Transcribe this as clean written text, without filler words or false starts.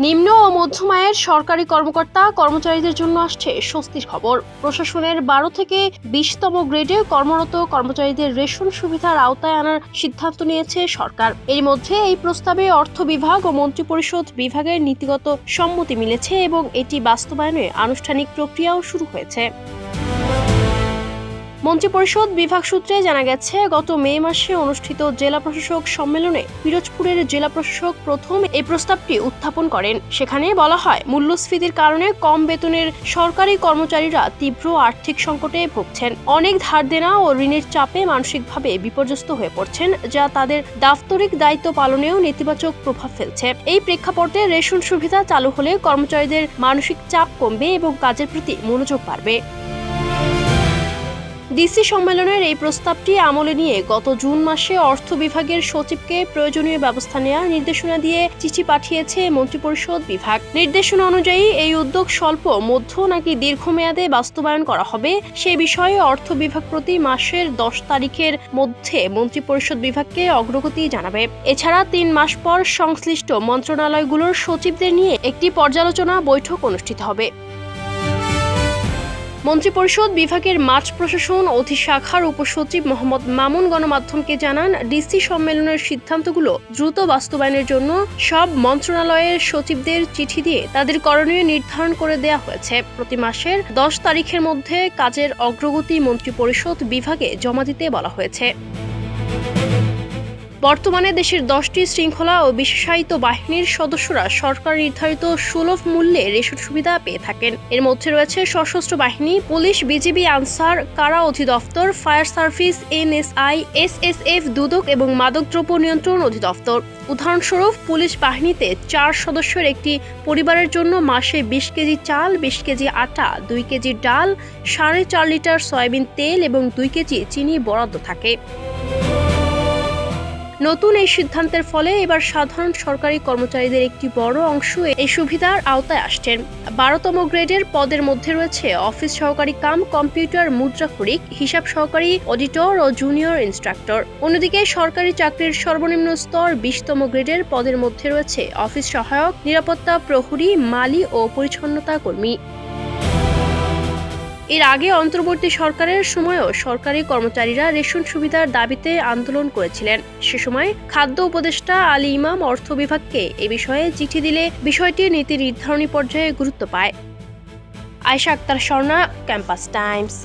নিম্ন ও মধ্যম আয়ের সরকারি কর্মকর্তা কর্মচারীদের জন্য আসছে স্বস্তির খবর। প্রশাসনের 12 থেকে 20তম গ্রেডে কর্মরত কর্মচারীদের রেশন সুবিধার আওতায় আনার সিদ্ধান্ত নিয়েছে সরকার। এর মধ্যে এই প্রস্তাবে অর্থ বিভাগ ও মন্ত্রিপরিষদ বিভাগের নীতিগত সম্মতি মিলেছে এবং এটি বাস্তবায়নে আনুষ্ঠানিক প্রক্রিয়াও শুরু হয়েছে। মন্ত্রিপরিষদ বিভাগ সূত্রে জানা গেছে, গত মে মাসে অনুষ্ঠিত জেলা প্রশাসক সম্মেলনে পিরোজপুরের জেলা প্রশাসক প্রথম এই প্রস্তাবটি উত্থাপন করেন। সেখানে বলা হয়, মূল্যস্ফীতির কারণে কম বেতনের সরকারি কর্মচারীরা তীব্র আর্থিক সংকটে ভুগছেন। অনেক ধার দেনা ও ঋণের চাপে মানসিকভাবে বিপর্যস্ত হয়ে পড়ছেন, যা তাদের দাপ্তরিক দায়িত্ব পালনেও নেতিবাচক প্রভাব ফেলছে। এই প্রেক্ষাপটে রেশন সুবিধা চালু হলে কর্মচারীদের মানসিক চাপ কমবে এবং কাজের প্রতি মনোযোগ বাড়বে। ডিসি সম্মেলনের এই প্রস্তাবটি আমলে নিয়ে গত জুন মাসে অর্থ বিভাগের সচিবকে প্রয়োজনীয় ব্যবস্থা নেওয়ার নির্দেশনা দিয়ে চিঠি পাঠিয়েছে মন্ত্রিপরিষদ বিভাগ। নির্দেশনা অনুযায়ী এই উদ্যোগ স্বল্প, মধ্য নাকি দীর্ঘমেয়াদে বাস্তবায়ন করা হবে সে বিষয়ে অর্থ বিভাগ প্রতি মাসের 10 তারিখের মধ্যে মন্ত্রিপরিষদ বিভাগকে অগ্রগতি জানাবে। এছাড়া 3 মাস পর সংশ্লিষ্ট মন্ত্রণালয়গুলোর সচিবদের নিয়ে একটি পর্যালোচনা বৈঠক অনুষ্ঠিত হবে। মন্ত্রিপরিষদ বিভাগের মাঠ প্রশাসন অধিশাখার উপসচিব মোহাম্মদ মামুন গণমাধ্যমকে জানান, ডিসি সম্মেলনের সিদ্ধান্তগুলো দ্রুত বাস্তবায়নের জন্য সব মন্ত্রণালয়ের সচিবদের চিঠি দিয়ে তাদের করণীয় নির্ধারণ করে দেওয়া হয়েছে। প্রতি মাসের 10 তারিখের মধ্যে কাজের অগ্রগতি মন্ত্রিপরিষদ বিভাগে জমা দিতে বলা হয়েছে। বর্তমানে দেশের 10টি শৃঙ্খলা ও বিশেষায়িত বাহিনীর সদস্যরা সরকার নির্ধারিত সুলভ মূল্যে রেশন সুবিধা পেয়ে থাকেন। এর মধ্যে রয়েছে সশস্ত্র বাহিনী, পুলিশ, বিজিবি, আনসার, কারা অধিদপ্তর, ফায়ার সার্ভিস, এনএসআই, এসএসএফ, দুদক এবং মাদকদ্রব্য নিয়ন্ত্রণ অধিদপ্তর। উদাহরণস্বরূপ, পুলিশ বাহিনীতে 4 সদস্যের একটি পরিবারের জন্য মাসে 20 কেজি চাল, 20 কেজি আটা, 2 কেজি ডাল, 4.5 লিটার সয়াবিন তেল এবং 2 কেজি চিনি বরাদ্দ থাকে। নতুন এই সিদ্ধান্তের ফলে এবার সাধারণ সরকারি কর্মচারীদের একটি বড় অংশ এই সুবিধার আওতায় আসছেন। 12তম গ্রেডের পদের মধ্যে রয়েছে অফিস সহকারী কাম কম্পিউটার মুদ্রাক্ষরিক, হিসাব সহকারী, অডিটর ও জুনিয়র ইন্সট্রাক্টর। অন্যদিকে সরকারি চাকরির সর্বনিম্ন স্তর 20তম গ্রেডের পদের মধ্যে রয়েছে অফিস সহায়ক, নিরাপত্তা প্রহরী, মালি ও পরিচ্ছন্নতা কর্মী। এর আগে অন্তর্বর্তী সরকারের সময়ও সরকারি কর্মচারীরা রেশন সুবিধার দাবিতে আন্দোলন করেছিলেন। সে সময় খাদ্য উপদেষ্টা আলী ইমাম অর্থ বিভাগকে এ বিষয়ে চিঠি দিলে বিষয়টি নীতি নির্ধারণী পর্যায়ে গুরুত্ব পায়। Ayesha Akter Swarna, Campus Times.